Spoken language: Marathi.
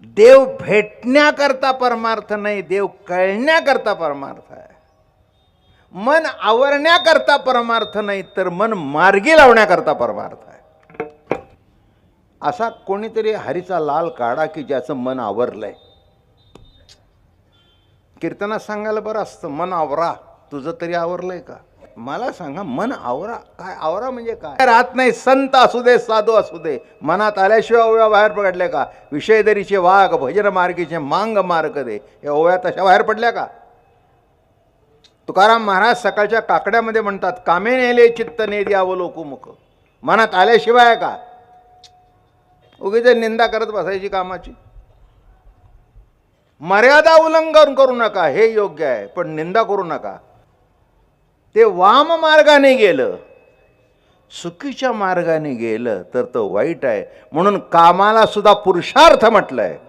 देव भेटण्याकरता परमार्थ नाही, देव कळण्याकरता परमार्थ आहे. मन आवरण्याकरता परमार्थ नाही, तर मन मार्गी लावण्याकरता परमार्थ आहे. असा कोणीतरी हरीचा लाल काढा की ज्याचं मन आवरलंय. कीर्तनात सांगायला बरं असतं, मन आवरा. तुझं तरी आवरलंय का? मला सांगा, मन आवरा काय? आवरा म्हणजे काय? राहत नाही. संत असू दे, साधू असू दे, मनात आल्याशिवाय ओव्या बाहेर पडल्या का? विषयदरीचे वाघ भजन मार्गीचे मांग मार्ग दे, या ओव्या तशा बाहेर पडल्या का? तुकाराम महाराज सकाळच्या काकड्यामध्ये म्हणतात, कामे नेले चित्त नेदी अवलोकुमुख. मनात आल्याशिवाय का? उगीच निंदा करत बसायची कामाची. मर्यादा उल्लंघन करू नका, हे योग्य आहे, पण निंदा करू नका. ते वाम मार्गाने गेलं, चुकीच्या मार्गाने गेलं तर तो वाईट आहे. म्हणून कामाला सुद्धा पुरुषार्थ म्हटलंय.